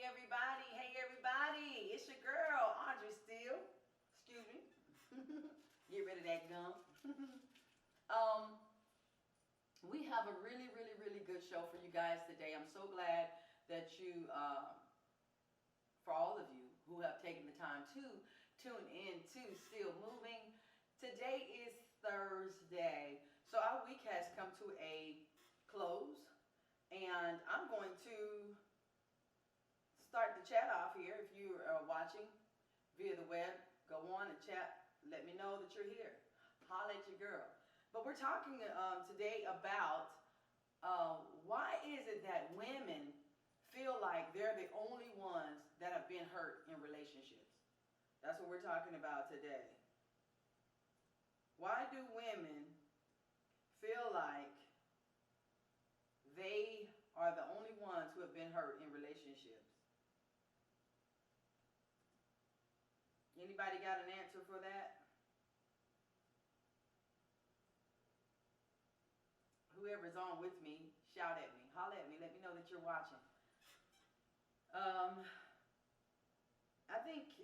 Hey everybody, it's your girl, Audrey Steele. Excuse me. Get rid of that gum. We have a really good show for you guys today. I'm so glad that you, for all of you who have taken the time to tune in to Steele Moving. Today is Thursday, so our week has come to a close, and I'm going to start the chat off here. If you are watching via the web, go on and chat. Let me know that you're here. Holla at your girl. But we're talking today about why is it that women feel like they're the only ones that have been hurt in relationships. That's what we're talking about today. Why do women feel like they are the only ones who have been hurt in relationships? Anybody got an answer for that? Whoever's on with me, shout at me, holler at me, let me know that you're watching. I think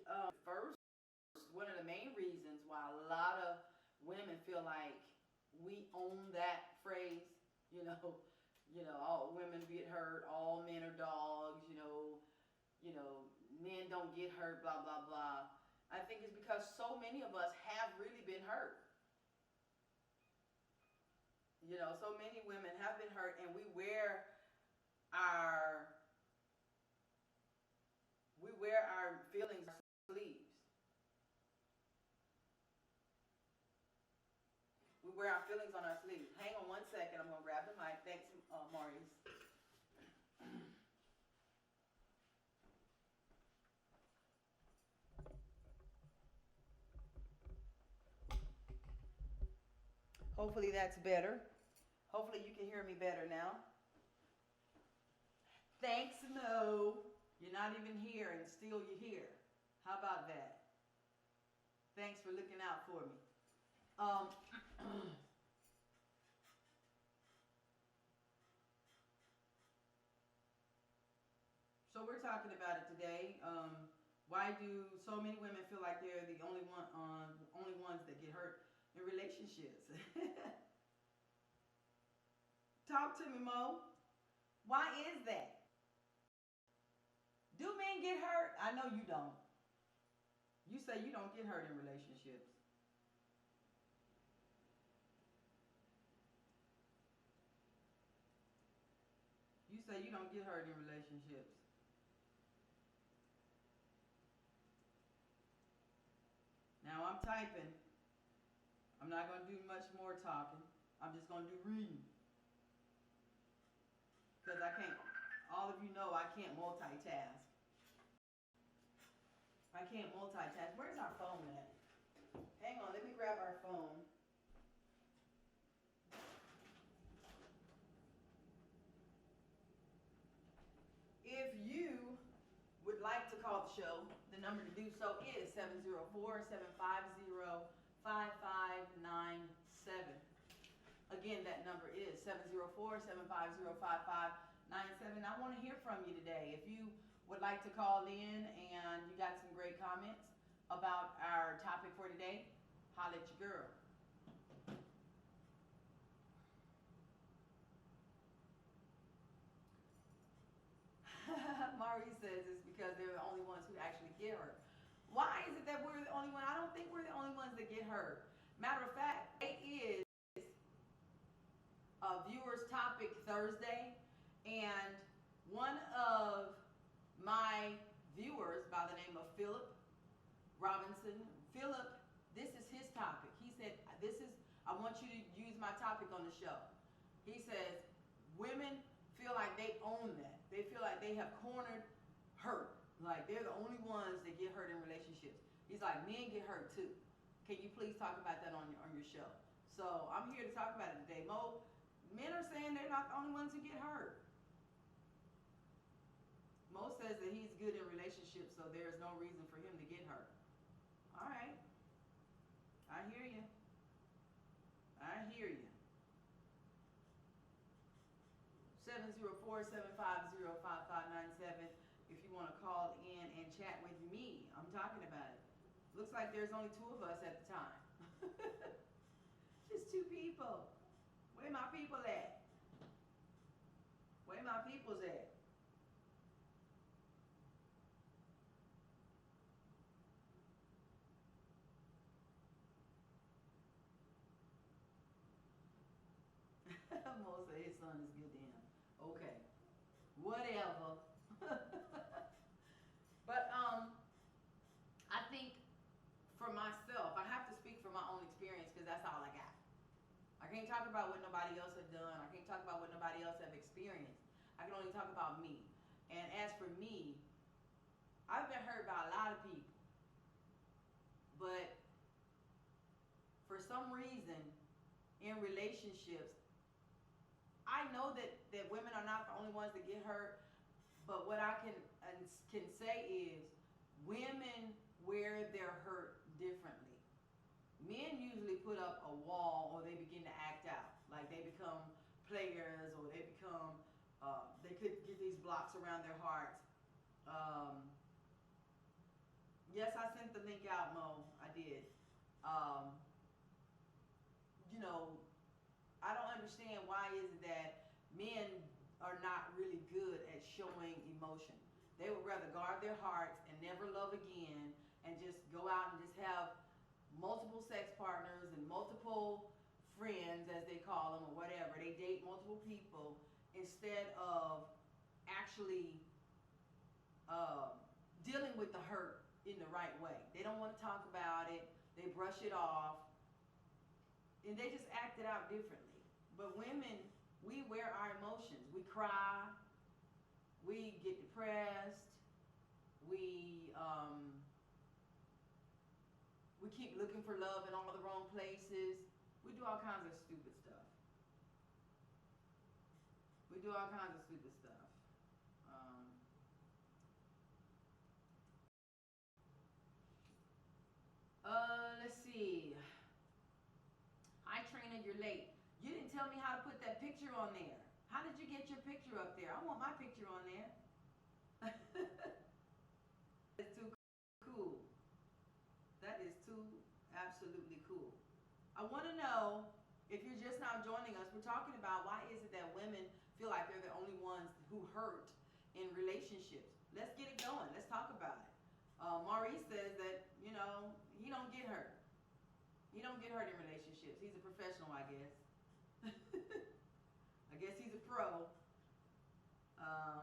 first, one of the main reasons why a lot of women feel like we own that phrase, you know, all women get hurt, all men are dogs, you know, men don't get hurt, blah, blah, blah. I think it's because so many of us have really been hurt. You know, so many women have been hurt, and we wear our feelings on our sleeves. We wear our feelings on our sleeves. Hang on one second. I'm going to grab the mic. Thanks, Maurice. Hopefully that's better. Hopefully you can hear me better now. Thanks, no. You're not even here and still you're here. How about that? Thanks for looking out for me. So we're talking about it today. Why do so many women feel like they're the only ones that get hurt in relationships? Talk to me, Mo. Why is that? Do men get hurt? I know you don't. You say you don't get hurt in relationships. You say you don't get hurt in relationships. Now I'm typing. I'm not going to do much more talking. I'm just going to do reading. Because I can't, all of you know I can't multitask. I can't multitask. Where's our phone at? Hang on, let me grab our phone. If you would like to call the show, the number to do so is 704-750-5597. Again, that number is 704-750-5597. I want to hear from you today. If you would like to call in and you got some great comments about our topic for today, holla at your girl. Maurice says it's because they're the only ones who actually get hurt. Why is it that we're the only one? I don't think we're the only ones that get hurt. Matter of fact, it is a viewer's topic Thursday, and one of my viewers by the name of Philip Robinson, this is his topic. He said, I want you to use my topic on the show. He says, women feel like they own that. They feel like they have cornered hurt. Like they're the only ones that get hurt in relationships. He's like, men get hurt too. Can you please talk about that on your show? So I'm here to talk about it today. Mo, men are saying they're not the only ones who get hurt. Mo says that he's good in relationships, so there's no reason for him to get hurt. All right. I hear you. I hear you. 704-750-5597. if you want to call in and chat with me. I'm talking about it. Looks like there's only two of us at the time. Just two people. Where my people at? Where my people's at? Most of his son is good to him. Okay. Whatever. But I think for myself, I have to speak from my own experience because that's all I got. I can't talk about what nobody else have done. I can't talk about what nobody else have experienced. I can only talk about me. And as for me, I've been hurt by a lot of people. But for some reason, in relationships, I know that women are not the only ones that get hurt. But what I can say is women wear their hurt differently. Men usually put up a wall or they begin to act out. Like they become players or they could get these blocks around their hearts. Yes, I sent the link out, Mo. I did. Um, you know, I don't understand why is it that men are not really good at showing emotion. They would rather guard their hearts and never love again and just go out and just have multiple sex partners and multiple friends, as they call them, or whatever. They date multiple people instead of actually dealing with the hurt in the right way. They don't want to talk about it. They brush it off. And they just act it out differently. But women, we wear our emotions. We cry. We get depressed. We keep looking for love in all the wrong places. We do all kinds of stupid stuff. We do all kinds of stupid stuff. Um, let's see. Hi, Trina, you're late. You didn't tell me how to put that picture on there. How did you get your picture up there? I want my picture on there. It's too cool. That is too absolutely cool. I want to know if you're just now joining us, we're talking about why is it that women feel like they're the only ones who hurt in relationships. Let's get it going. Let's talk about it. Maurice says that, he don't get hurt. He don't get hurt in relationships. He's a professional, I guess. I guess he's a pro. Um,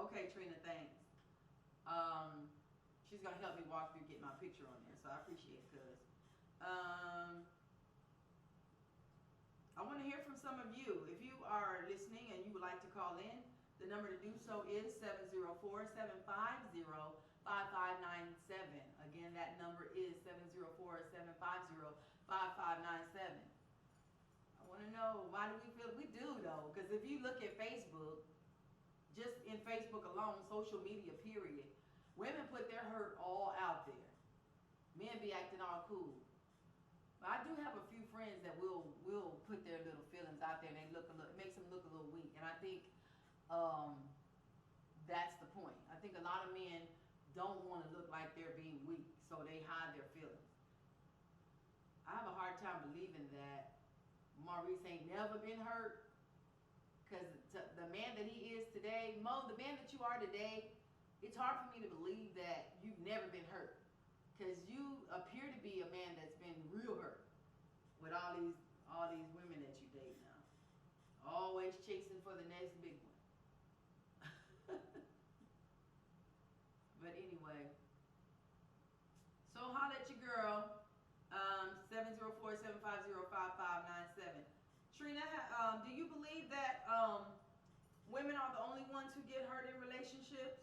okay, Trina, thanks. She's gonna help me walk through get my picture on there, so I appreciate it, cuz. I want to hear from some of you. If you are listening and you would like to call in, the number to do so is 704-750-5597. Again, that number is 704-750-5597. I want to know, why do we feel we do though? Because if you look at Facebook, just in Facebook alone, social media period, women put their hurt all out there. Men be acting all cool. But I do have a few friends that will put their little feelings out there, and it makes them look a little weak. And I think that's the point. I think a lot of men don't want to look like they're being weak, so they hide their feelings. I have a hard time believing that Maurice ain't never been hurt, because the man that he is today, Mo, the man that you are today, it's hard for me to believe that you've never been hurt. Because you appear to be a man that's been real hurt with all these women that you date now. Always chasing for the next big one. But anyway, so holla at your girl, 704-750-5597. Trina, do you believe that women are the only ones who get hurt in relationships?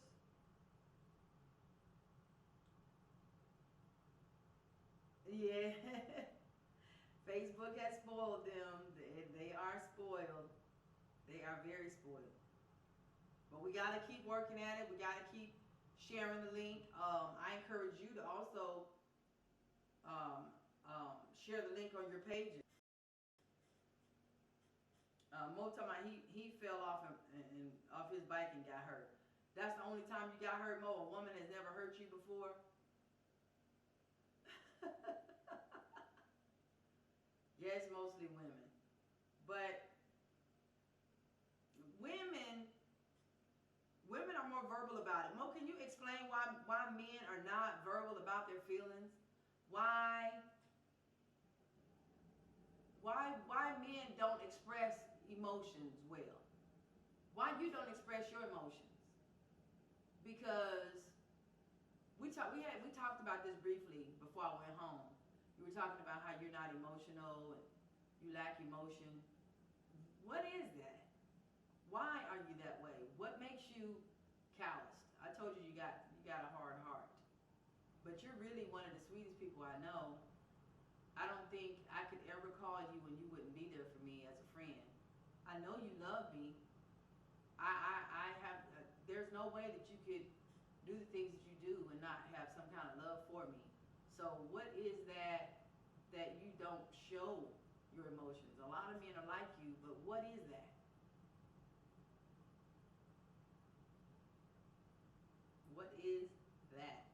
Yeah. Facebook has spoiled them. They are spoiled. They are very spoiled. But we got to keep working at it. We got to keep sharing the link. I encourage you to also share the link on your pages. Mo talking about he fell off and off his bike and got hurt. That's the only time you got hurt, Mo? A woman has never hurt you before? Yeah, it's mostly women. But women are more verbal about it. Mo, can you explain why men are not verbal about their feelings? Why men don't express emotions well? Why you don't express your emotions? Because we talked about this briefly before I went home. You were talking about how you're not emotional and you lack emotion. What is that? Why are you that way? What makes you calloused? I told you you got a hard heart. But you're really one of the sweetest people I know. I don't think I could ever call you when you wouldn't be there for me as a friend. I know you love me. I have. There's no way that you could do the things that you do and not have some kind of love for me. So what is that you don't show your emotions? A lot of men are like you, but what is that? What is that?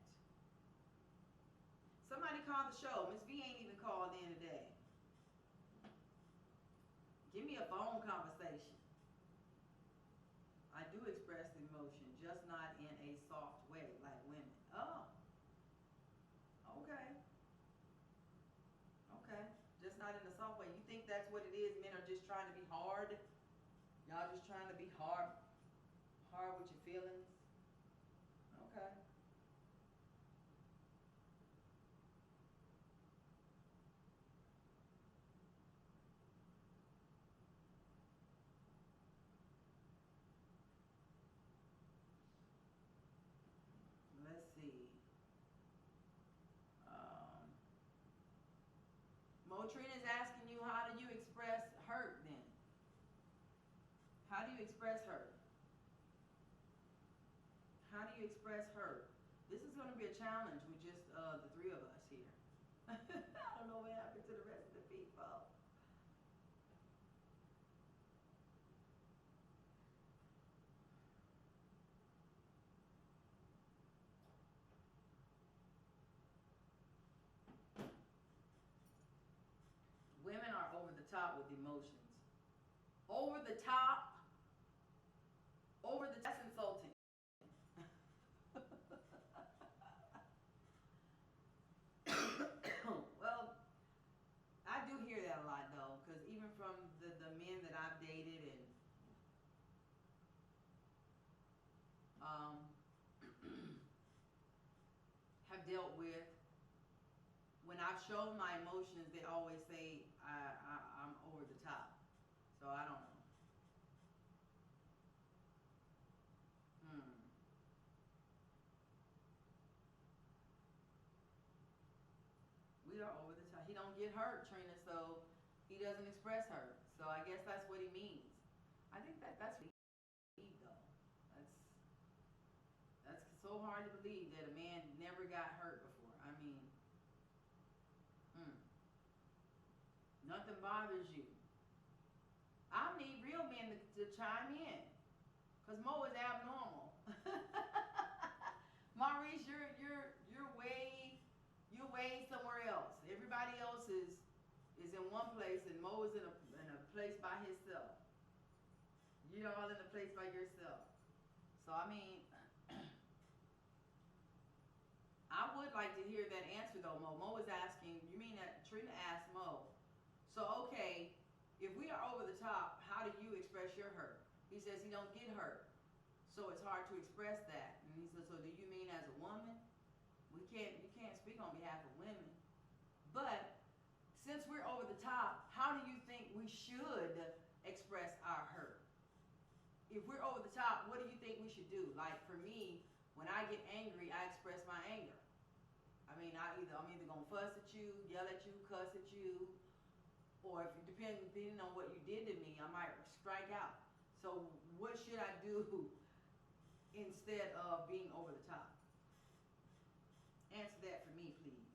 Somebody call the show. Miss V ain't even called in today. Give me a phone conversation. I do express emotion, just not in a soft way like women. Oh, okay. Okay. Just not in a soft way. You think that's what it is? Men are just trying to be hard? Y'all just trying to be hard with your feelings? Okay. Let's see. Um, Motrina's asking you, how do you express hurt then? How do you express hurt? How do you express hurt? This is going to be a challenge with just the three of us here. I don't know what happened to the rest of the people. Women are over the top with emotions. Over the top. That's insulting. Well, I do hear that a lot though, because even from the men that I've dated and um, have dealt with, when I've shown my emotions, they always say I'm over the top. So I don't know. Hmm. We are over the top. He don't get hurt, Trina, so he doesn't express hurt. So I guess that's what he means. I think that's what he means, though. That's so hard to believe that a man never got hurt before. I mean, hmm. Nothing bothers you. I need real men to chime in, cause Mo is abnormal. Maurice, you're way somewhere else. Everybody else is in one place, and Mo is in a place by himself. You're all in a place by yourself. So I mean, I would like to hear that answer though, Mo. Mo is asking. You mean that Trina asked Mo? So okay, if we are over the top, how do you express your hurt? He says he don't get hurt, so it's hard to express that. And he says, so do you mean as a woman? You can't speak on behalf of women. But since we're over the top, how do you think we should express our hurt? If we're over the top, what do you think we should do? Like for me, when I get angry, I express my anger. I mean, I'm either gonna fuss at you, yell at you, cuss at you, or if depending on what you did to me, I might strike out. So what should I do instead of being over the top? Answer that for me, please,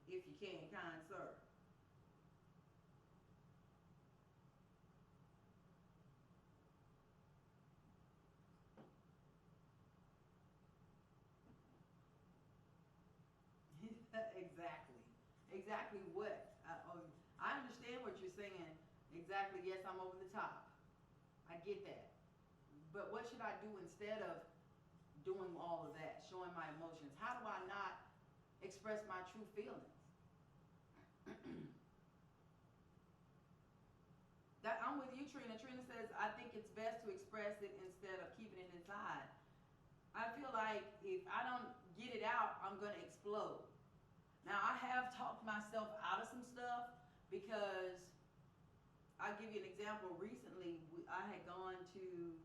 if you can, kind sir. Exactly. Exactly what? I understand what you're saying. Exactly. Yes, I'm over the top. I get that. But what should I do instead of doing all of that, showing my emotions? How do I not express my true feelings? That I'm with you, Trina. Trina says I think it's best to express it instead of keeping it inside. I feel like if I don't get it out, I'm gonna explode. Now I have talked myself out of some stuff because I'll give you an example. Recently, I had gone to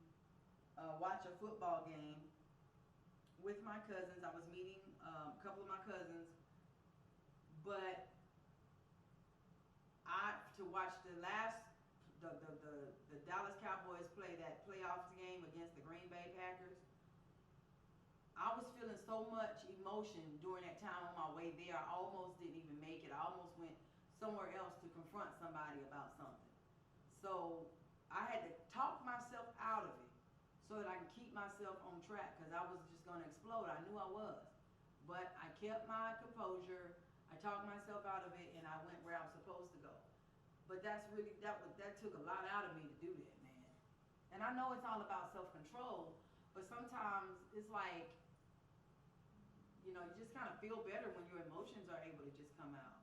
watch a football game with my cousins. I was meeting a couple of my cousins, but I to watch the Dallas Cowboys play that playoffs game against the Green Bay Packers. I was feeling so much emotion during that time on my way there. I almost didn't even make it. I almost went somewhere else to confront somebody about something. So I had to talk myself out of it so that I can keep myself on track because I was just going to explode. I knew I was. But I kept my composure. I talked myself out of it and I went where I was supposed to go. But that took a lot out of me to do that, man. And I know it's all about self-control, but sometimes it's like, you just kind of feel better when your emotions are able to just come out.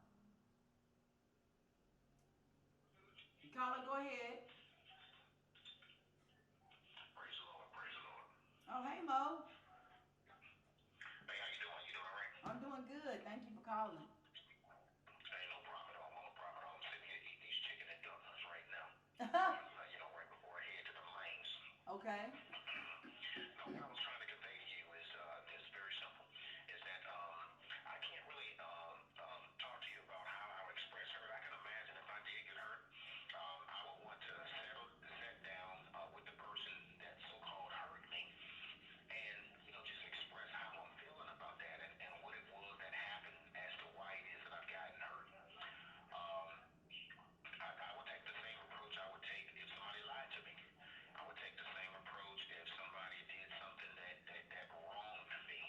Carla, go ahead. Praise the Lord. Praise the Lord. Oh, hey, Mo. Hey, how you doing? You doing all right? I'm doing good. Thank you for calling. Ain't no problem at all. No problem at all. I'm sitting here eating these chicken and dumplings right now. Right before I head to the lanes. Okay. No, what I was trying to convey to you is very simple. Is that I can't really talk to you about how I would express hurt. I can imagine if I did get hurt, I would want to sit down with the person that so-called hurt me, and just express how I'm feeling about that and what it was that happened as to why it is that I've gotten hurt. Um, I would take the same approach I would take if somebody lied to me. I would take the same approach if somebody did something that wronged me.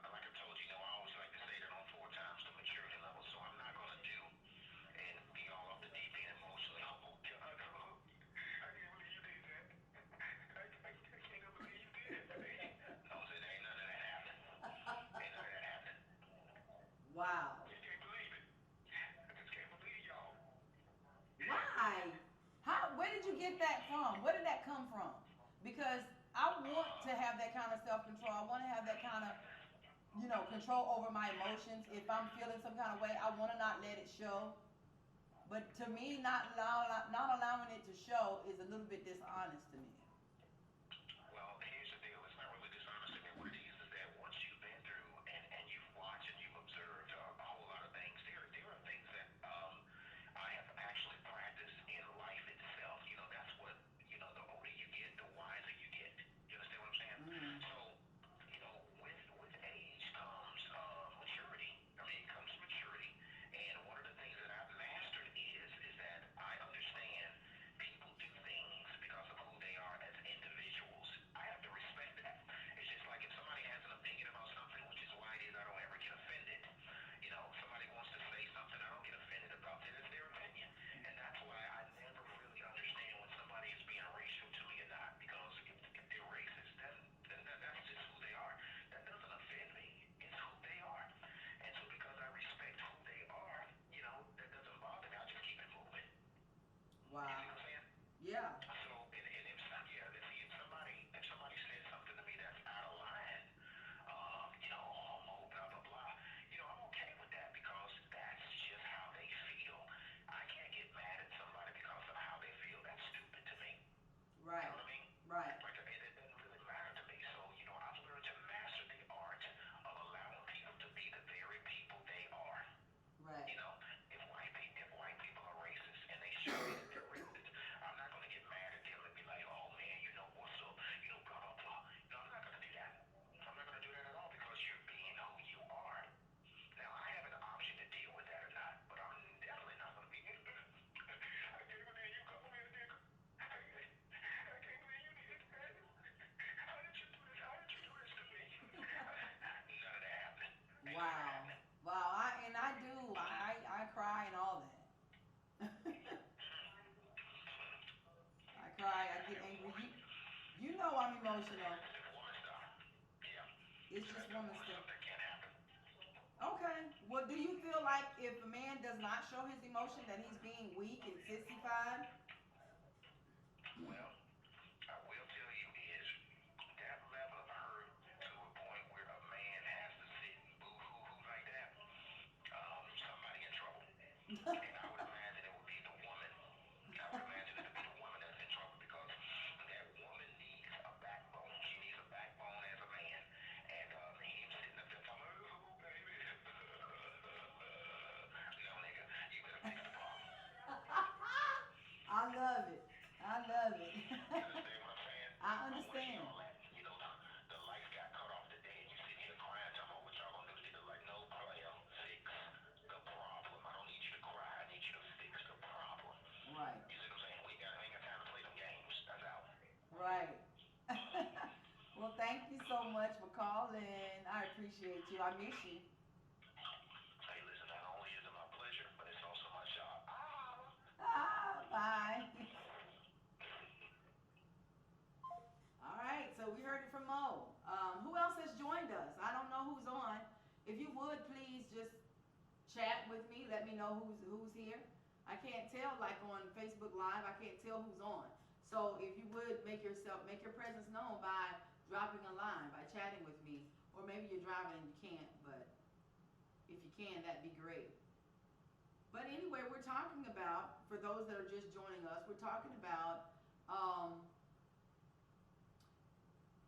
Like I told you, I always like to say that on 4 times the maturity level. So I'm not gonna do and be all off the deep end emotionally. Oh God, I can't believe you did that. I can't believe you did that. No, there ain't none of that happening. Ain't none of that happening. Wow. You can't believe it. I just can't believe y'all. Why? Where did you get that from? Where did that come from? Because I want to have that kind of self-control. I want to have that kind of, control over my emotions. If I'm feeling some kind of way, I want to not let it show. But to me, not allowing it to show is a little bit dishonest to me. Well, here's the deal. It's not really dishonest. I mean, what it is that once you've been through and you've watched and you've observed a whole lot of things, there are things that I have actually practiced in life itself. That's what, the older you get, the wiser you get. You understand what I'm saying? Mm. So, with age comes maturity. I mean, it comes maturity. And one of the things that I've mastered is that I understand people do things because of who they are You know I'm emotional. It's woman stuff. Yeah. It's So just that's that woman woman stuff. stuff that can't happen. Okay. Well, do you feel like if a man does not show his emotion that he's being weak and sissified? Well, I will tell you is that level of hurt to a point where a man has to sit and boo hoo hoo like that, somebody in trouble. And I would imagine it would be the woman. I would imagine it would be the woman that's in trouble because that woman needs a backbone. She needs a backbone as a man. And him sitting up there talking, oh, baby. No, nigga, you better fix the problem. I love it. I love it. You understand what I'm saying? I I want to hear understand. all that. You know, the lights got cut off today and you sitting here crying, talking about what y'all gonna do to get the light. No, player, fix the problem. I don't need you to cry. I need you to fix the problem. Right. You see what I'm saying? I ain't got time to play them games. That's out. Right. Well, thank you so much for calling. I appreciate you. I miss you. Hey, listen, not only is it my pleasure, but it's also my job. Bye. All right, so we heard it from Mo. Who else has joined us? I don't know who's on. If you would please just chat with me. Let me know who's here. I can't tell like on Facebook Live. I can't tell who's on. So if you would make your presence known by dropping a line, by chatting with me, or maybe you're driving and you can't, but if you can, that'd be great. But anyway, we're talking about, for those that are just joining us, we're talking about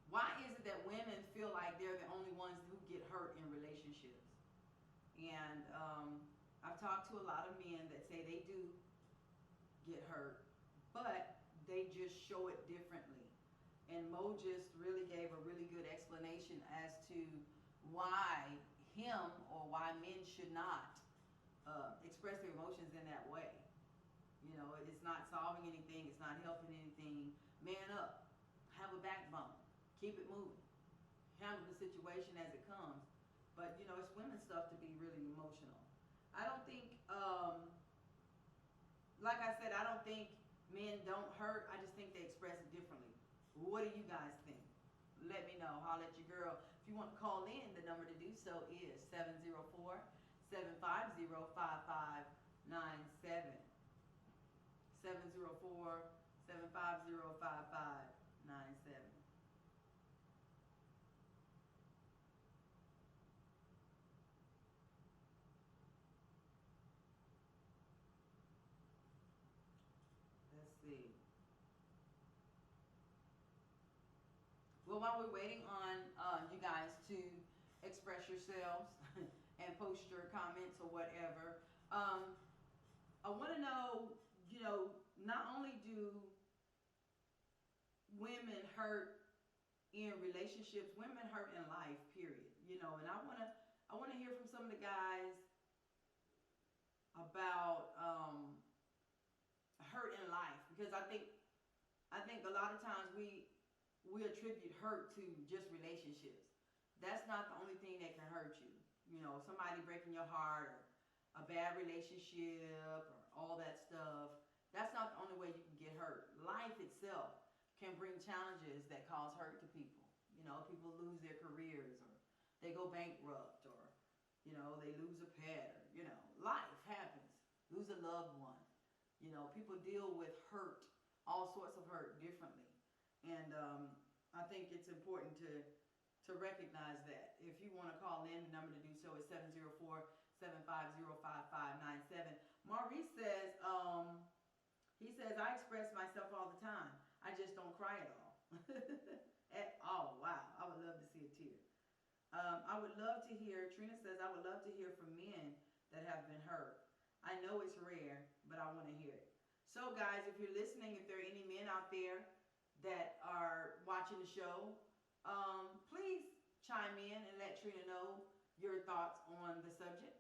why is it that women feel like they're the only ones who get hurt in relationships? And I've talked to a lot of men that say they do get hurt, but they just show it differently. And Mo just really gave a really good explanation as to why him or why men should not express their emotions in that way. You know, it's not solving anything, it's not helping anything. Man up, have a backbone, keep it moving, handle the situation as it comes. But you know, it's women's stuff to be really emotional. I don't think, like I said, I don't think men don't hurt. I just think they express it differently. What do you guys think? Let me know. Holler at your girl. If you want to call in, the number to do so is 704-750-5597. 704-750-5597. Let's see. Well, while we're waiting on you guys to express yourselves and post your comments or whatever, I want to know, you know, not only do women hurt in relationships, women hurt in life, period. You know, and I want to hear from some of the guys about hurt in life, because I think a lot of times we attribute hurt to just relationships. That's not the only thing that can hurt you. You know, somebody breaking your heart, or a bad relationship, or all that stuff. That's not the only way you can get hurt. Life itself can bring challenges that cause hurt to people. You know, people lose their careers, or they go bankrupt, or, you know, they lose a pet, or, you know, life happens. Lose a loved one. You know, people deal with hurt, all sorts of hurt differently. And I think it's important to recognize that. If you want to call in, the number to do so is 704-750-5597. Maurice says, he says, I express myself all the time. I just don't cry at all. At all. Wow. I would love to see a tear. I would love to hear, Trina says, I would love to hear from men that have been hurt. I know it's rare, but I want to hear it. So guys, if you're listening, if there are any men out there that are watching the show, please chime in and let Trina know your thoughts on the subject.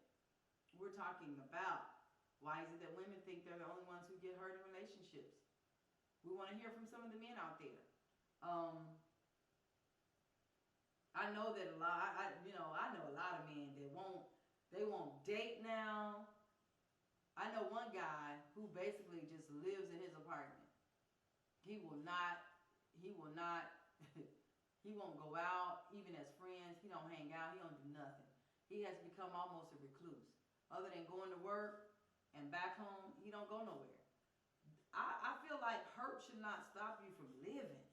We're talking about why is it that women think they're the only ones who get hurt in relationships. We want to hear from some of the men out there. I know that a lot. I know a lot of men that won't date now. I know one guy who basically just lives in his apartment. He He will not. He won't go out, even as friends. He don't hang out. He don't do nothing. He has become almost a recluse. Other than going to work and back home, he don't go nowhere. I feel like hurt should not stop you from living.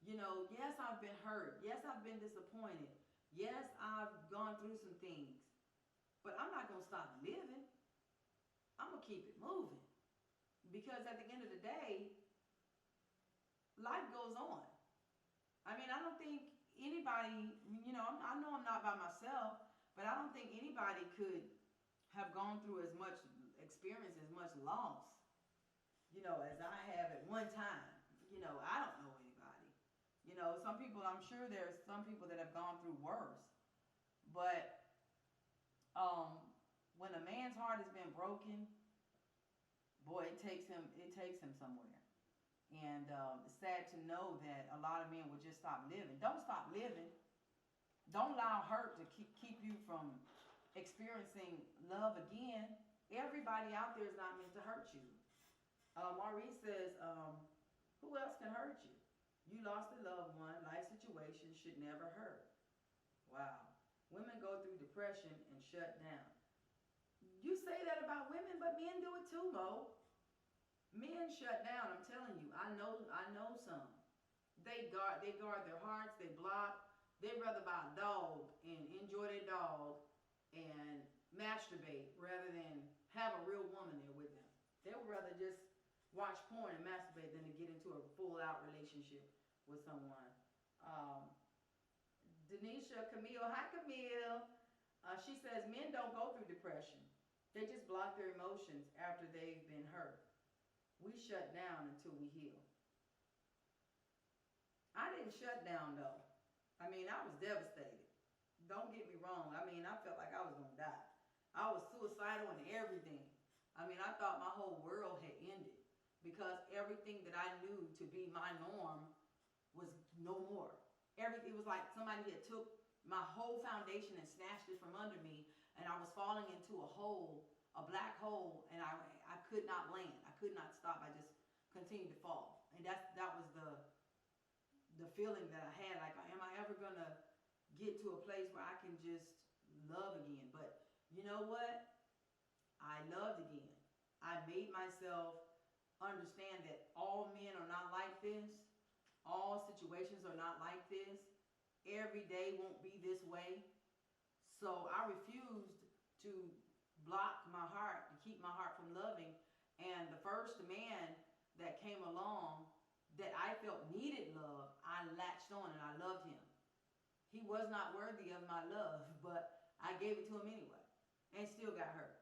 You know, yes, I've been hurt. Yes, I've been disappointed. Yes, I've gone through some things. But I'm not going to stop living. I'm going to keep it moving. Because at the end of the day, life goes on. I mean, I don't think anybody, you know, I know I'm not by myself, but I don't think anybody could have gone through as much experience, as much loss, you know, as I have at one time. You know, I don't know anybody. You know, some people, I'm sure there's some people that have gone through worse. But when a man's heart has been broken, boy, it takes him somewhere. And it's sad to know that a lot of men will just stop living. Don't stop living. Don't allow hurt to keep you from experiencing love again. Everybody out there is not meant to hurt you. Maurice says, who else can hurt you? You lost a loved one. Life situations should never hurt. Wow. Women go through depression and shut down. You say that about women, but men do it too, Mo. Men shut down. I'm telling you. I know some. They guard their hearts. They block. They'd rather buy a dog and enjoy their dog and masturbate rather than have a real woman there with them. They would rather just watch porn and masturbate than to get into a full-out relationship with someone. Denisha, Camille, hi Camille. She says men don't go through depression. They just block their emotions after they've been hurt. We shut down until we heal. I didn't shut down though. I mean, I was devastated. Don't get me wrong. I mean, I felt like I was going to die. I was suicidal and everything. I mean, I thought my whole world had ended because everything that I knew to be my norm was no more. It was like somebody had took my whole foundation and snatched it from under me, and I was falling into a hole, a black hole, and I could not land. I could not stop. I just continued to fall. And that was the feeling that I had, like, am I ever going to get to a place where I can just love again? But you know what? I loved again. I made myself understand that all men are not like this. All situations are not like this. Every day won't be this way. So I refused to block my heart, to keep my heart from loving. And the first man that came along that I felt needed love, I latched on and I loved him. He was not worthy of my love, but I gave it to him anyway and still got hurt.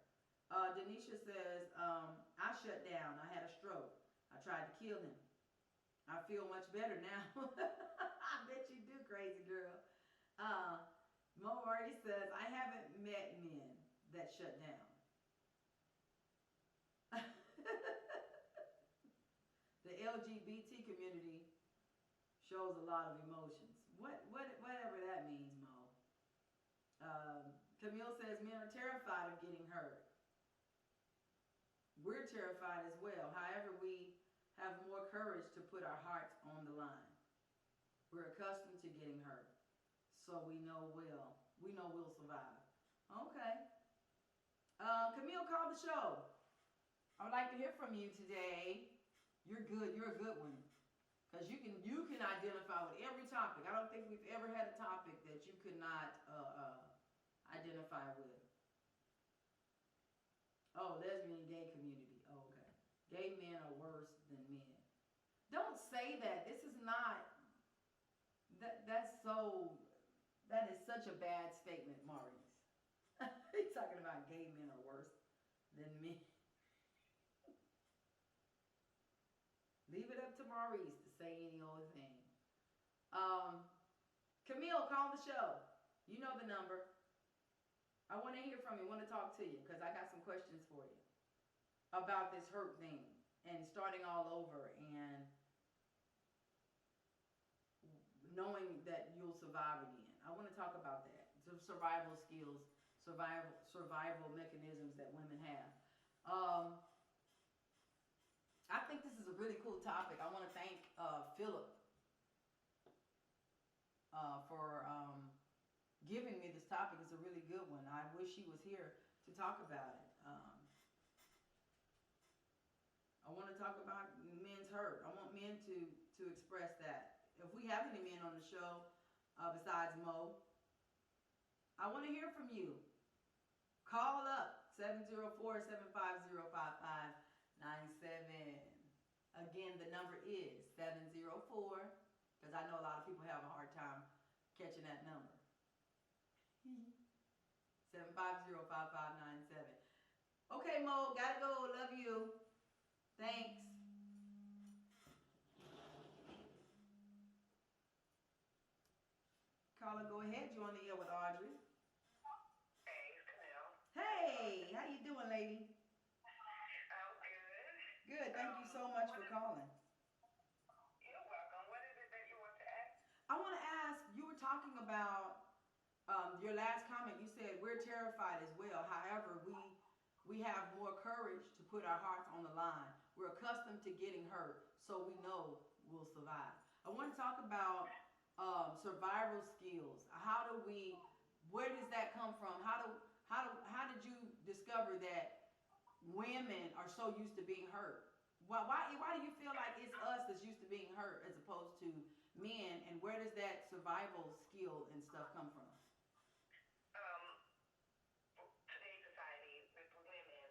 Denisha says, I shut down. I had a stroke. I tried to kill him. I feel much better now. I bet you do, crazy girl. Mo already says, I haven't met men that shut down. The LGBT community shows a lot of emotions. Whatever that means, Mo. Camille says men are terrified of getting hurt. We're terrified as well. However, we have more courage to put our hearts on the line. We're accustomed to getting hurt, so we know we'll survive. Okay. Camille called the show. I would like to hear from you today. You're good. You're a good one. Because you can identify with every topic. I don't think we've ever had a topic that you could not identify with. Oh, lesbian and gay community. Oh, okay. Gay men are worse than men. Don't say that. This is not. That is such a bad statement, Maurice. He's talking about gay men are worse than men. Leave it up to Maurice to say any old thing. Camille, call the show. You know the number. I want to hear from you. I want to talk to you because I got some questions for you about this hurt thing and starting all over and knowing that you'll survive again. I want to talk about that. The survival skills, survival mechanisms that women have. I think this is a really cool topic. I want to thank Philip for giving me this topic. It's a really good one. I wish she was here to talk about it. I want to talk about men's hurt. I want men to express that. If we have any men on the show besides Mo, I want to hear from you. Call up 704-750-5597. Again, the number is 704, because I know a lot of people have a hard time catching that number. 750-5597. Okay, Mo, gotta go. Love you. Thanks. Carla, go ahead. You're on the air with Audrey. Hey, it's Canel. Hey, how you doing, lady? I'm good. Good. Thank you so much for calling. You're welcome. What is it that you want to ask? I want to ask, you were talking about your last comment. You said we're terrified as well. However, we have more courage to put our hearts on the line. We're accustomed to getting hurt, so we know we'll survive. I want to talk about survival skills. Where does that come from? How did you discover that women are so used to being hurt? Why do you feel like it's us that's used to being hurt as opposed to men? And where does that survival skill and stuff come from? Today's society with women,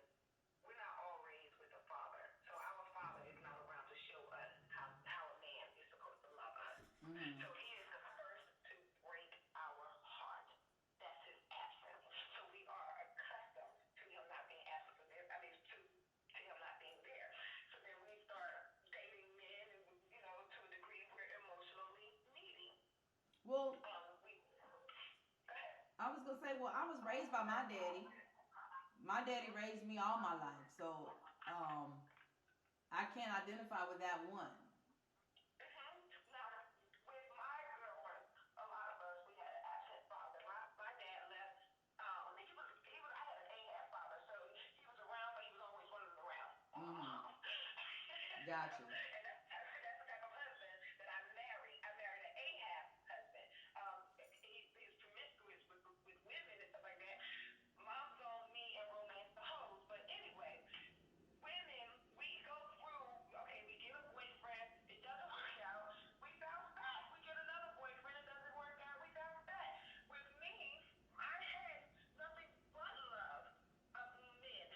we're not all raised with a father. So our father is not around to show us how a man is supposed to love us. Mm-hmm. So he is the first to break our heart. That's his absence. So we are accustomed to him not being absent. To him not being there. So then we start dating men, and to a degree, we're emotionally needy. Well, Go ahead. I was gonna say, well, I was raised by my daddy. My daddy raised me all my life, so I can't identify with that one. Now, with my girlfriend, a lot of us, we had an absent father. My dad left. I had an AHAB father, so he was around, but he was always running around. Mm-hmm. Gotcha. And that's the type of husband that I married. I married an AHAB husband. He's promiscuous with women and stuff like that. Mom's on me and romance the hoes. But anyway, women, we go through, okay, we get a boyfriend, it doesn't work out, we bounce back. We get another boyfriend, it doesn't work out, we bounce back. With me, I had nothing but love of men.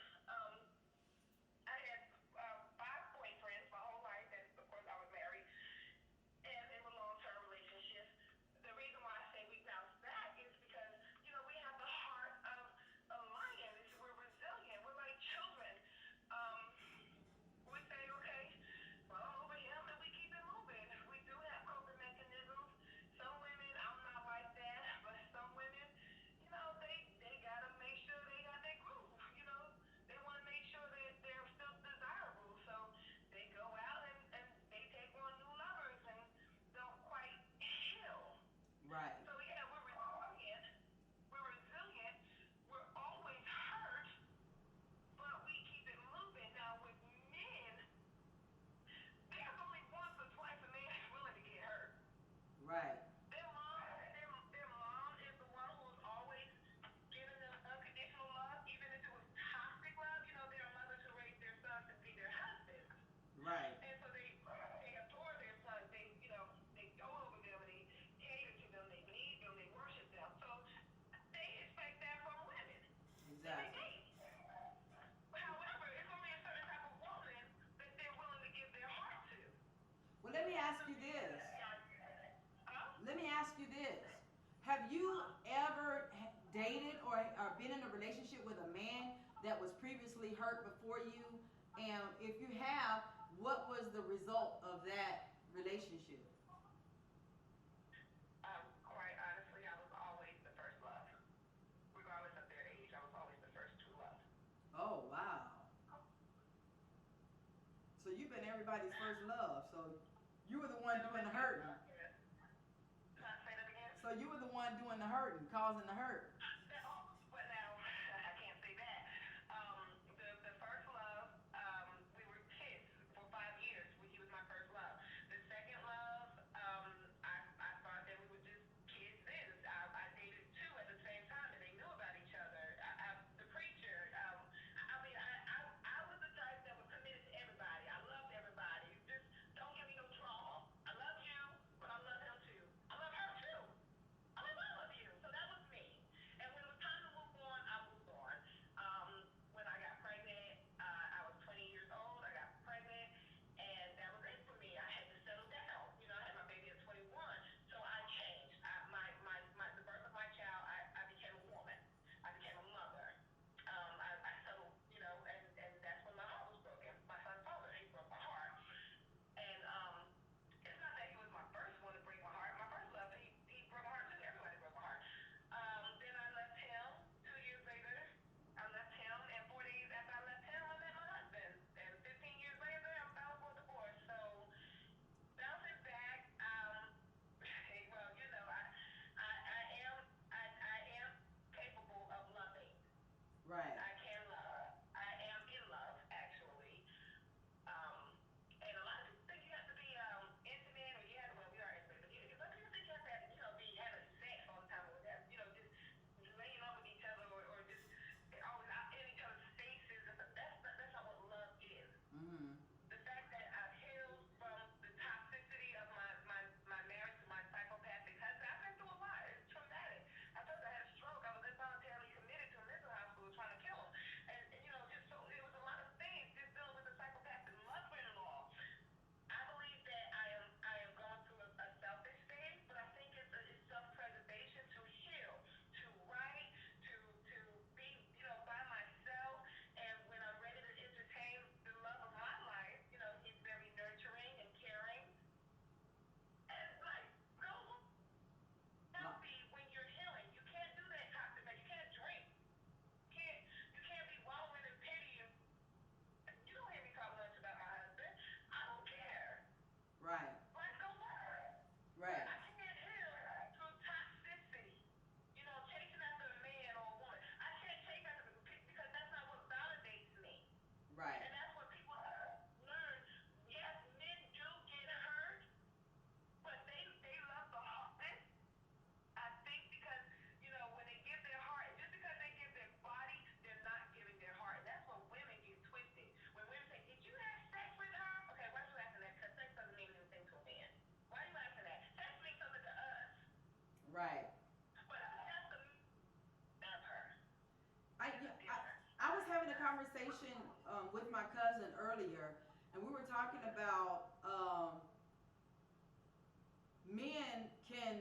I had 5 boyfriends my whole life, and of course I was married, and they were long-term relationships. The reason why I say we bounce back is because, we have the heart of a lion. We're resilient. We're like children. We say, okay, well, I'm over him, and we keep it moving. We do have coping mechanisms. Some women, I'm not like that, but some women, they gotta make sure they got their groove. They want to make sure that they're still desirable. So they go out and they take on new lovers and don't quite heal. Right. So yeah, we're resilient. We're resilient. We're always hurt, but we keep it moving. Now with men, there's only once or twice a man is willing to get hurt. Right. Their mom is the one who was always giving them unconditional love, even if it was toxic love. There are mothers who raise their sons to be their husbands. Right. And so they adore their sons. They dote over them, and they cater to them. They need them. They worship them. So they expect that from women. Exactly. However, it's only a certain type of woman that they're willing to give their heart to. Well, let me ask you this. Let me ask you this. Have you ever dated or been in a relationship with a man that was previously hurt before you? And if you have, what was the result of that relationship? Quite honestly, I was always the first love. Regardless of their age, I was always the first true love. Oh, wow. So you've been everybody's first love. So you were the one doing the hurting. Say that again? So you were the one doing the hurting, causing the hurt. But now, I can't say that. The first love, we were kids for 5 years. He was my first love. The second love, I thought that we would just my cousin earlier, and we were talking about men can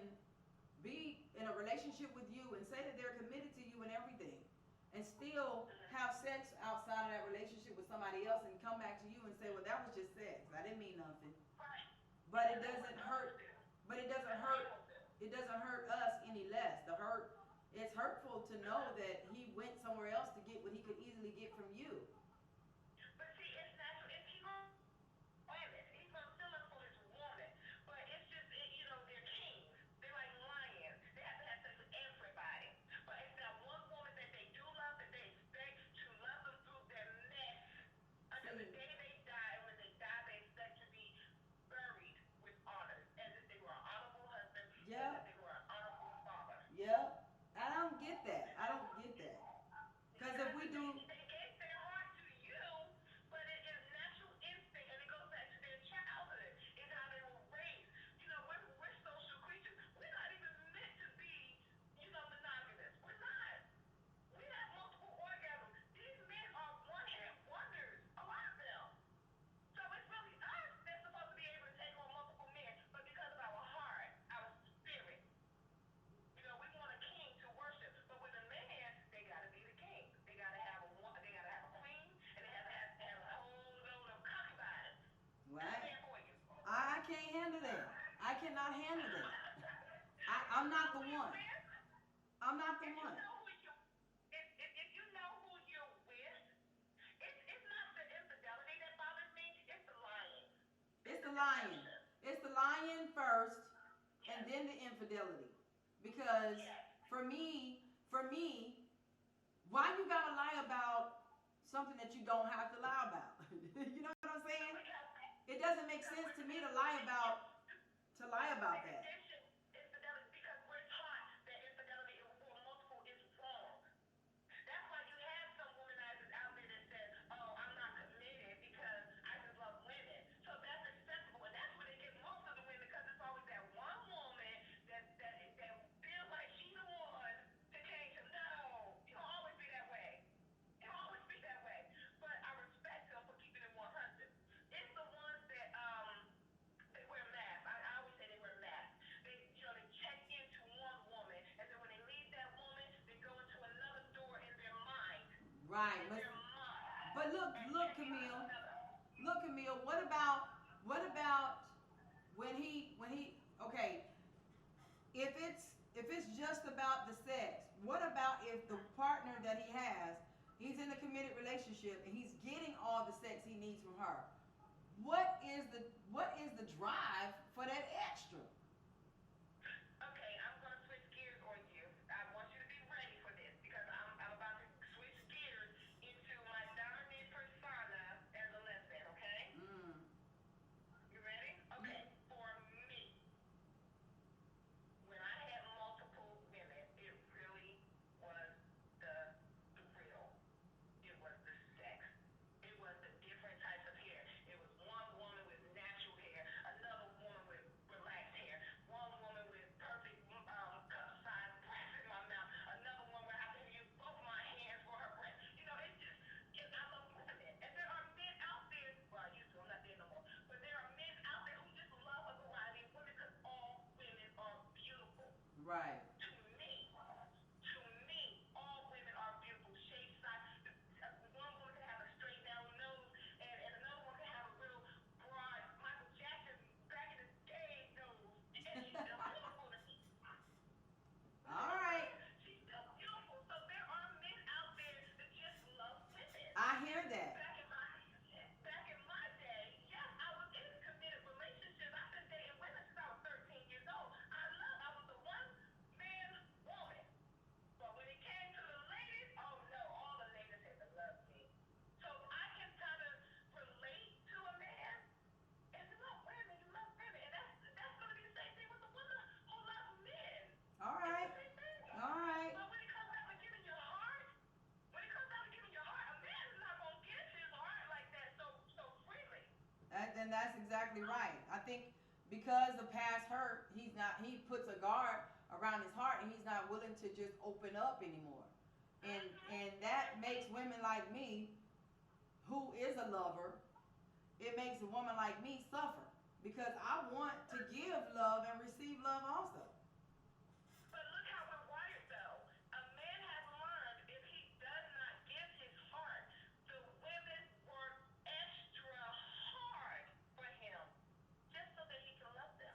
be in a relationship with you and say that they're committed to you and everything, and still have sex outside of that relationship with somebody else and come back to you and say, well, that was just sex. I didn't mean nothing. But it doesn't hurt. But it doesn't hurt. It doesn't hurt us any less. It's hurtful to know that he went somewhere else to get what he could easily get from you. But see, it's natural. If he gonna win it, he's gonna still look for his woman. But it's just, they're kings. They're like lions. They have to have sex with everybody. But it's that one woman that they do love, that they expect to love them through their mess until the day they die. And when they die, they expect to be buried with honors, as if they were an honorable husband, Yeah. as if they were an honorable father. Yeah. I don't get that. I don't get that. Because if we do. They gave their heart to you, but it is natural instinct, and it goes back to their childhood and how they were raised. We're social creatures. We're not even meant to be, monogamous. We're not. We have multiple orgasms. These men are one-hit wonders, a lot of them. So it's really us that's supposed to be able to take on multiple men, but because of our heart, our spirit, we want a king to worship. But with a man, they gotta be the king. They gotta have a queen, and they have to have a whole load of concubines. Right. I can't handle that. I cannot handle that. I'm not the one. I'm not the one. If you know who you're with, it's not the infidelity that bothers me. It's the lying. It's the lying. It's the lying first, and then the infidelity. Because for me, why you gotta lie about something that you don't have to lie about? You know what I'm saying? It doesn't make sense to me to lie about that. Infidelity, because we're taught that infidelity or multiple is wrong. That's why you have some womanizers out there that says, "Oh, I'm not committed because I just love women." So that's acceptable, and that's where they get most of the women, because it's always that one woman that feels like she's the one to change him. No, it'll always be that way. It'll always be that way. But I respect them for keeping it 100. It's the ones that they wear masks. I always say they wear masks. They check into one woman, and then when they leave that woman, they go into another door in their mind. Right. But look, Camille. Look, Camille. What about when he? Okay. If it's just about the sex, what about if the partner that he has, he's in a committed relationship and he's getting all the sex he needs from her? What is the drive for that extra? Okay, I'm going to switch gears on you. I want you to be ready for this, because I'm about to switch gears into my dominant persona as a lesbian, okay? You ready? Okay, for me, when I had multiple women, it really was the thrill. It was the sex. It was the different types of hair. It was one woman with natural hair, another woman with relaxed hair, one woman with perfect cup size breasts in my mouth, another one where I could use both my hands for her breasts. I love women. And there are men out there, well, I used to, I'm not there no more, but there are men out there who just love a variety of women, because all women are beautiful. Right. To me, all women are beautiful. Shape, size. One woman can have a straight, narrow nose, and another one can have a real broad Michael Jackson back in the day nose, and she's still beautiful to me. All right. She's still beautiful. So there are men out there that just love women. I hear that. Back in my day, yes, I was in committed relationships. I've been dating women since I was 13 years old. I was the one man woman. But when it came to the ladies, oh no, all the ladies had to love me. So I can kind of relate to a man, and you love women, and that's going to be the same thing with the woman who loves men. All right. It's the same thing. All right. But when it comes down to giving your heart, a man is not going to give his heart like that so freely. And that's exactly right. I think because of past hurt, he puts a guard around his heart, and he's not willing to just open up anymore. And that makes women like me, who is a lover, it makes a woman like me suffer because I want to give love and receive love also. But look how we're wired, though. A man has learned if he does not give his heart, the women work extra hard for him just so that he can love them.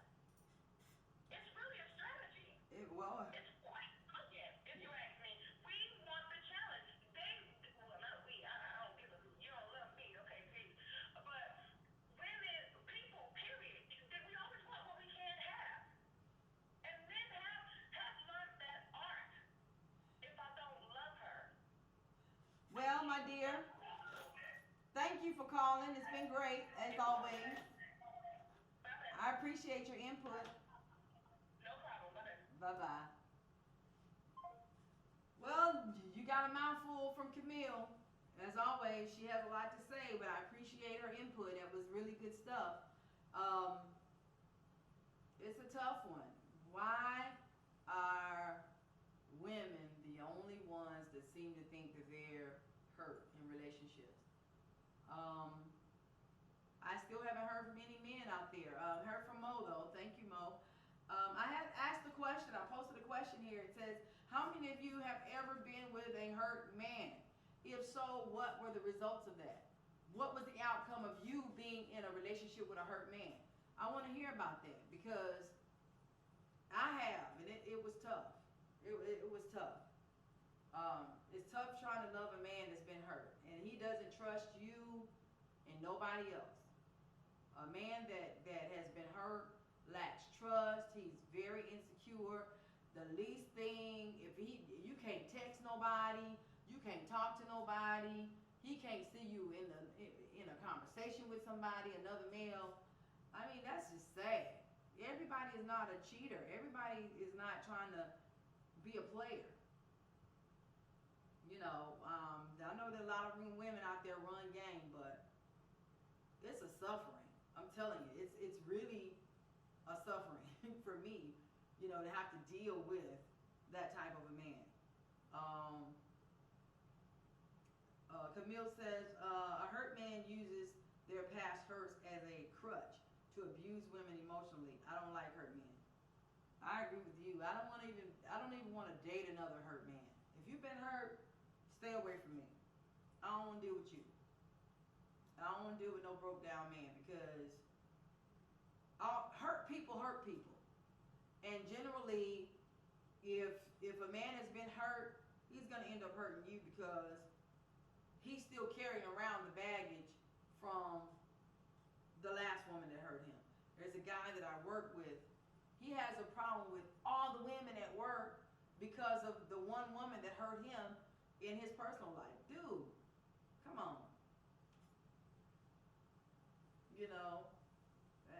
It's really a strategy. Well, It's quite brilliant, if you ask me. We want the challenge. They, well, not we. I don't give a. You don't love me, okay, peace. But women, people, period. We always want what we can't have, and men have learned that art. If I don't love her, well, my dear, thank you for calling. It's been great as always. I appreciate your input. no problem. Bye bye. Well, you got a mouthful from Camille. As always, she has a lot to say, but I appreciate her input. That was really good stuff. Um, it's a tough one. Why are women the only ones that seem to think that they're hurt in relationships? I still haven't heard from any men out there. Heard from Mo though. Thank you, Mo. I had asked a question. I posted a question here. It says, how many of you have ever been with a hurt man? If so, what were the results of that? What was the outcome of you being in a relationship with a hurt man? I want to hear about that because I have, and it was tough. It was tough. It's tough trying to love a man that's been hurt, and he doesn't trust you and nobody else. A man that has been hurt lacks trust. He's very insecure. The least thing, you can't text nobody, you can't talk to nobody, he can't see you in a conversation with somebody, another male. I mean, that's just sad. Everybody is not a cheater. Everybody is not trying to be a player. You know, I know that a lot of women out there run game, but it's a suffering. I'm telling you, it's really a suffering for me, you know, to have to deal with that type of a man. Camille says, a hurt man uses their past hurts as a crutch to abuse women emotionally. I don't like hurt men. I agree with you. I don't even want to date another hurt man. If you've been hurt, stay away from me. I don't want to deal with you. I don't want to deal with no broke down man because hurt people hurt people. And generally, if a man has been hurt, he's going to end up hurting you because he's still carrying around the baggage from the last woman that hurt him. There's a guy that I work with. He has a problem with all the women at work because of the one woman that hurt him in his personal life. Dude, come on. You know,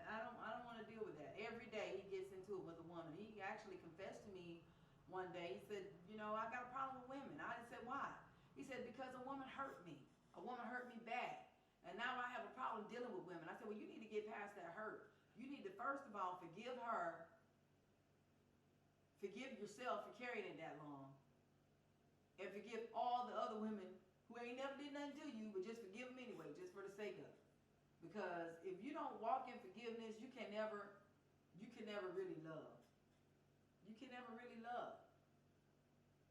I don't want to deal with that. Every day he gets into it with a woman. He actually confessed to me one day. He said, you know, I got a problem with women. I said, why? He said, because a woman hurt me. A woman hurt me bad. And now I have a problem dealing with women. I said, well, you need to get past that hurt. You need to, first of all, forgive her. Forgive yourself for carrying it that long. And forgive all the other women who ain't never did nothing to you, but just forgive them anyway, just for the sake of it. Because if you don't walk in forgiveness, you can never really love. You can never really love.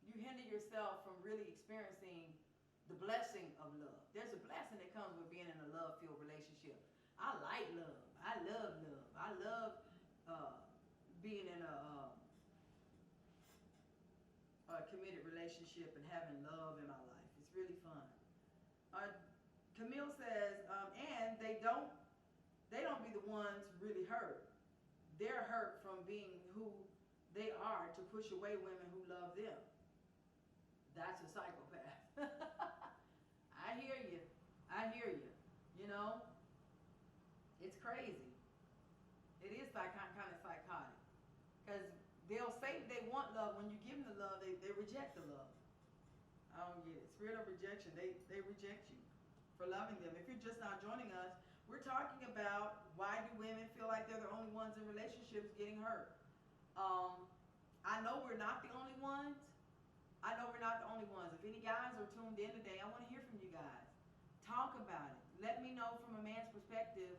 You hinder yourself from really experiencing the blessing of love. There's a blessing that comes with being in a love-filled relationship. I like love. I love love. I love being in a committed relationship and having love in my life. It's really fun. Camille says, and they don't be the ones really hurt. They're hurt from being who they are to push away women who love them. That's a psychopath. I hear you. You know, it's crazy. It is kind of psychotic. Because they'll say they want love. When you give them the love, they reject the love. I don't get it. Spirit of rejection. They reject you for loving them. If you're just now joining us, we're talking about why do women feel like they're the only ones in relationships getting hurt. I know we're not the only ones. If any guys are tuned in today, I want to hear from you guys. Talk about it. Let me know from a man's perspective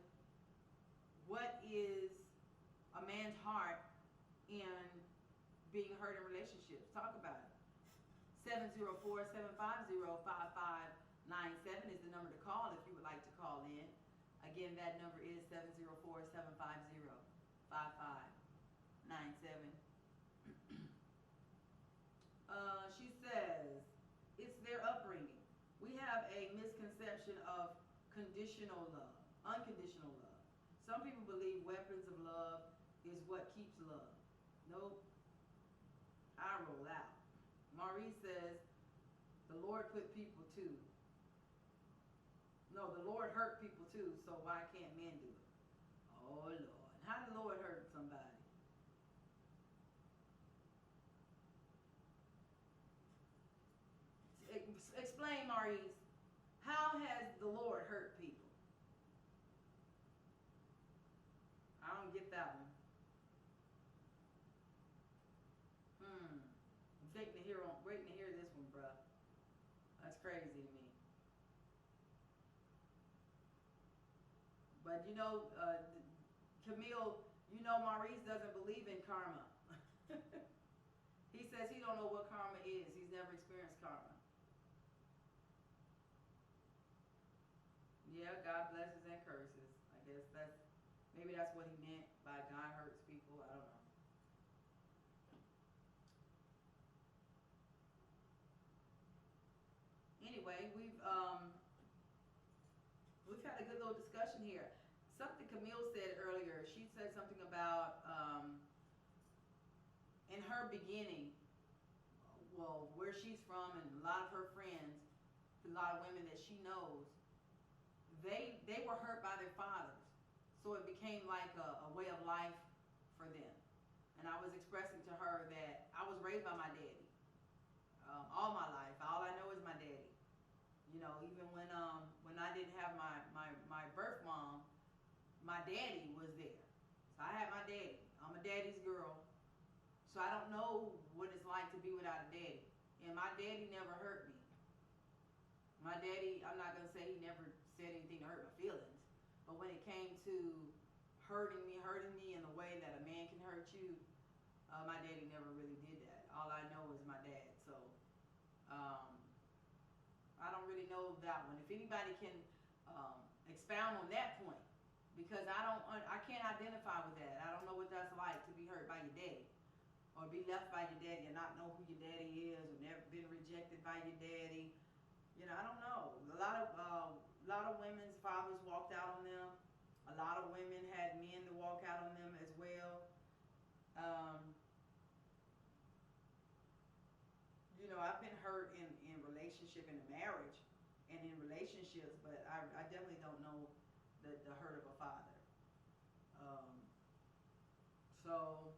what is a man's heart in being hurt in relationships. Talk about it. 704-750-5597 is the number to call if you would like to call in. Again, that number is 704-750-5597. She says, it's their upbringing. We have a misconception of conditional love, unconditional love. Some people believe weapons of love is what keeps love. Nope. I roll out. Maurice says, the Lord put people too. No, the Lord hurt people too, so why can't men do it? Oh, Lord. How did the Lord hurt somebody? Explain, Maurice. How has the Lord hurt people? I don't get that one. Waiting to hear this one, bruh. That's crazy to me. But Camille, Maurice doesn't believe in karma. He says he don't know what karma is. He's never experienced karma. Yeah, God blesses and curses. I guess maybe that's what he meant by God hurts people. I don't know. Anyway, we've had a good little discussion here. Something Camille said earlier. She said something about in her beginning, well, where she's from, and a lot of her friends, a lot of women that she knows, they were hurt by their fathers, so it became like a way of life for them. And I was expressing to her that I was raised by my daddy all my life. All I know is my daddy. Even when I didn't have my birth mom, my daddy was there. So I had my daddy. I'm a daddy's girl. So I don't know what it's like to be without a daddy. And my daddy never hurt me. My daddy, I'm not going to say he never said anything to hurt my feelings. But when it came to hurting me in the way that a man can hurt you, my daddy never really did that. All I know is my dad. So I don't really know that one. If anybody can expound on that point, because I can't identify with that. I don't know what that's like to be hurt by your daddy, or be left by your daddy and not know who your daddy is, or never been rejected by your daddy. I don't know. A lot of women's fathers walked out on them. A lot of women had men to walk out on them as well. I've been hurt in relationship, in a marriage, and in relationships, but I definitely don't know the hurt of a father. So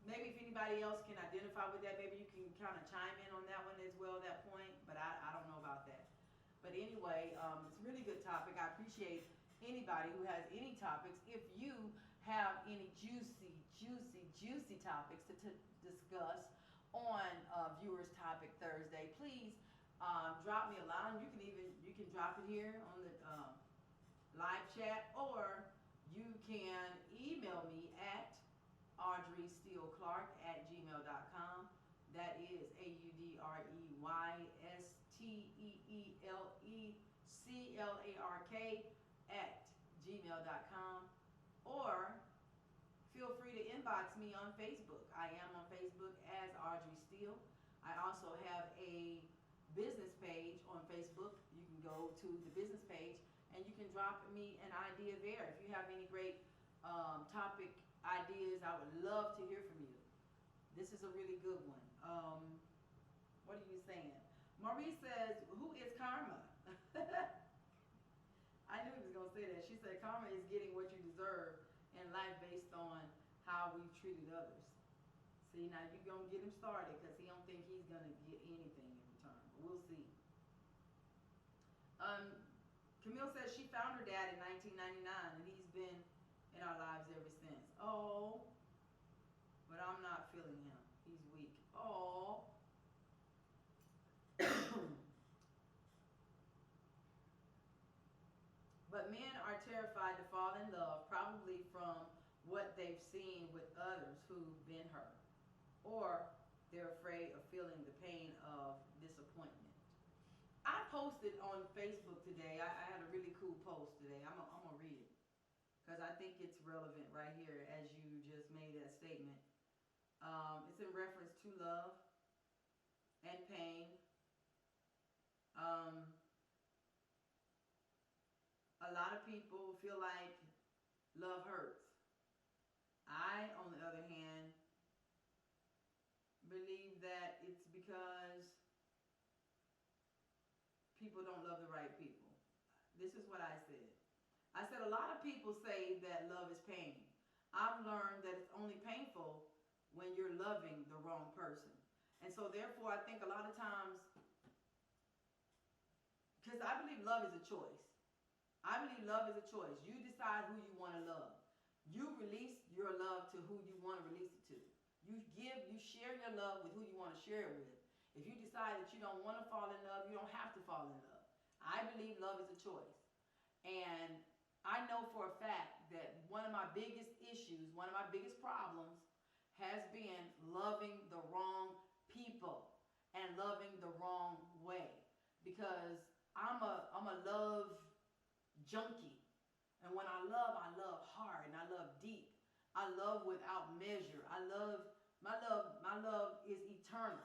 maybe if anybody else can identify with that, maybe you can kind of chime in on that one as well, that point, but I don't know about that. But anyway, it's a really good topic. I appreciate anybody who has any topics. If you have any juicy topics to discuss on Viewers Topic Thursday, please drop me a line. You can drop it here on the live chat, or you can email me at audreysteeleclark@gmail.com. That is AudreySteeleclark@gmail.com. Or feel free to inbox me on Facebook. I am on Facebook as Audrey Steele. I also have a business page on Facebook. You can go to the business page and you can drop me an idea there. If you have any great topic ideas, I would love to hear from you. This is a really good one. What are you saying? Maurice says, who is karma? I knew he was going to say that. She said karma is getting what you deserve in life based on how we've treated others. See, now you're going to get him started because he don't think he's going to get anything in return. But we'll see. Camille says she found her dad in 1999 and he's been in our lives ever since. Oh, but I'm not feeling him. He's weak. Oh. Men are terrified to fall in love, probably from what they've seen with others who've been hurt, or they're afraid of feeling the pain of disappointment. I posted on Facebook today. I had a really cool post today. I'm gonna read it because I think it's relevant right here as you just made that statement. It's in reference to love and pain. A lot of people feel like love hurts. I, on the other hand, believe that it's because people don't love the right people. This is what I said. I said a lot of people say that love is pain. I've learned that it's only painful when you're loving the wrong person. And so therefore I think a lot of times, because I believe love is a choice. I believe love is a choice. You decide who you want to love. You release your love to who you want to release it to. You share your love with who you want to share it with. If you decide that you don't want to fall in love, you don't have to fall in love. I believe love is a choice. And I know for a fact that one of my biggest issues, one of my biggest problems has been loving the wrong people and loving the wrong way. Because I'm a love junkie. And when I love hard and I love deep. I love without measure. My love is eternal.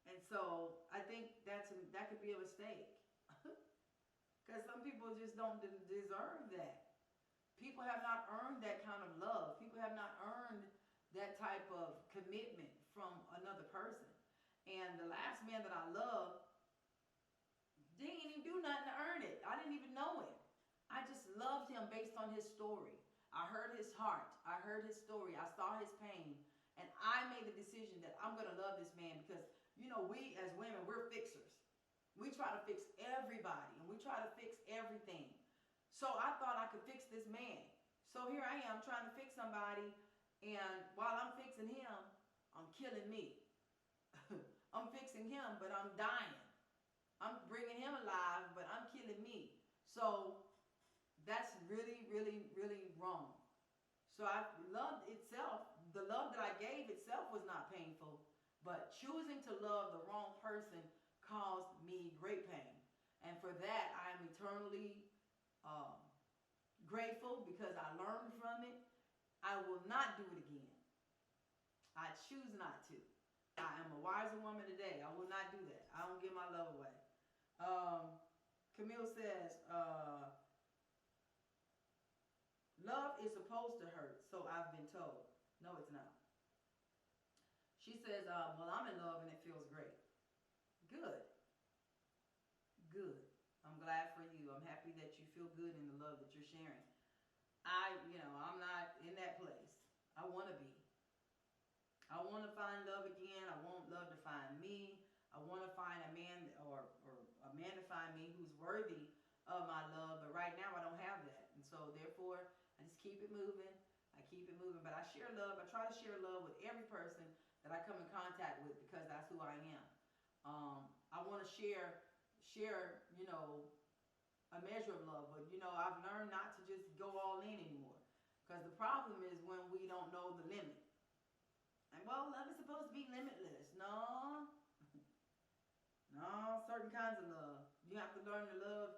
And so I think that could be a mistake. Because some people just don't deserve that. People have not earned that kind of love. People have not earned that type of commitment from another person. And the last man that I loved, didn't even do nothing to earn it. I didn't even know him. I just loved him based on his story. I heard his heart. I heard his story. I saw his pain. And I made the decision that I'm going to love this man because, we as women, we're fixers. We try to fix everybody and we try to fix everything. So I thought I could fix this man. So here I am trying to fix somebody, and while I'm fixing him, I'm killing me. I'm fixing him, but I'm dying. I'm bringing him alive, but I'm killing me. So that's really, really, really wrong. So I loved itself. The love that I gave itself was not painful, but choosing to love the wrong person caused me great pain. And for that, I am eternally grateful because I learned from it. I will not do it again. I choose not to. I am a wiser woman today. I will not do that. I don't give my love away. Camille says, love is supposed to hurt, so I've been told. No, it's not. She says, well, I'm in love and it feels great. Good. Good. I'm glad for you. I'm happy that you feel good in the love that you're sharing. I'm not in that place. I want to be. I want to find love again. I want love to find me. I want to find a man or a man to find me who's worthy of my love. But right now I don't have that. And so therefore I just keep it moving. I keep it moving. But I share love. I try to share love with every person that I come in contact with because that's who I am. I want to share, a measure of love. But, I've learned not to just go all in anymore. Because the problem is when we don't know the limit. And, love is supposed to be limitless. No. No, certain kinds of love. You have to learn to love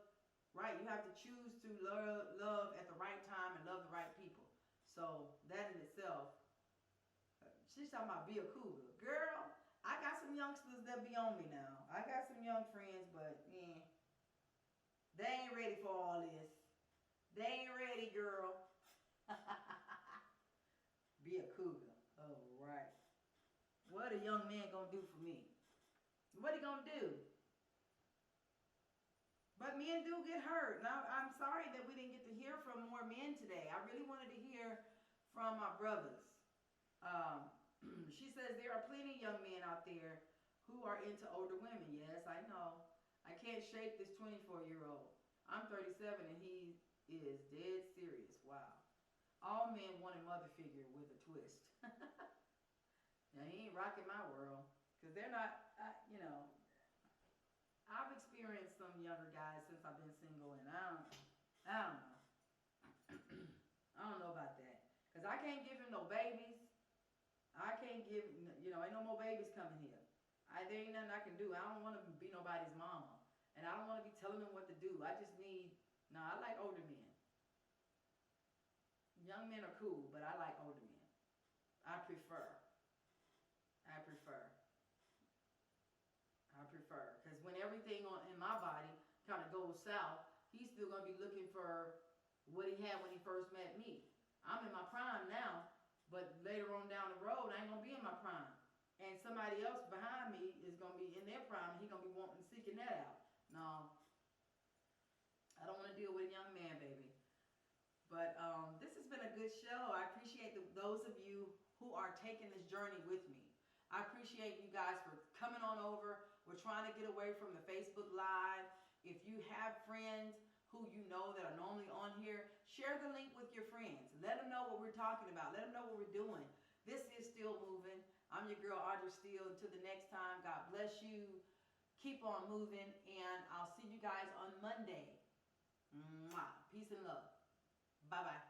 right. You have to choose to love at the right time and love the right people. So that in itself, she's talking about be a cougar. Girl, I got some youngsters that be on me now. I got some young friends, but they ain't ready for all this. They ain't ready, girl. Be a cougar. All right. What a young man gonna do for me? What he gonna do? But men do get hurt. Now, I'm sorry that we didn't get to hear from more men today. I really wanted to hear from my brothers. She says there are plenty of young men out there who are into older women. Yes, I know. I can't shake this 24-year-old. I'm 37 and he is dead serious. Wow. All men want a mother figure with a twist. Now, he ain't rocking my world. Because they're not, I've experienced some younger guys since I've been single, and I don't know. can't give him no babies. I can't give, ain't no more babies coming here. There ain't nothing I can do. I don't want to be nobody's mama. And I don't want to be telling them what to do. I just need, I like older men. Young men are cool, but I like older men. I prefer. I prefer. Because when everything in my body kind of goes south, he's still going to be looking for what he had when he first met me. I'm in my prime now, but later on down the road, I ain't going to be in my prime. And somebody else behind me is going to be in their prime, and he's going to be seeking that out. No, I don't want to deal with a young man, baby. But this has been a good show. I appreciate those of you who are taking this journey with me. I appreciate you guys for coming on over. We're trying to get away from the Facebook Live. If you have friends who you know that are normally on here, share the link with your friends. Let them know what we're talking about. Let them know what we're doing. This is Steele Movin. I'm your girl, Audrey Steele. Until the next time, God bless you. Keep on moving, and I'll see you guys on Monday. Mwah. Peace and love. Bye-bye.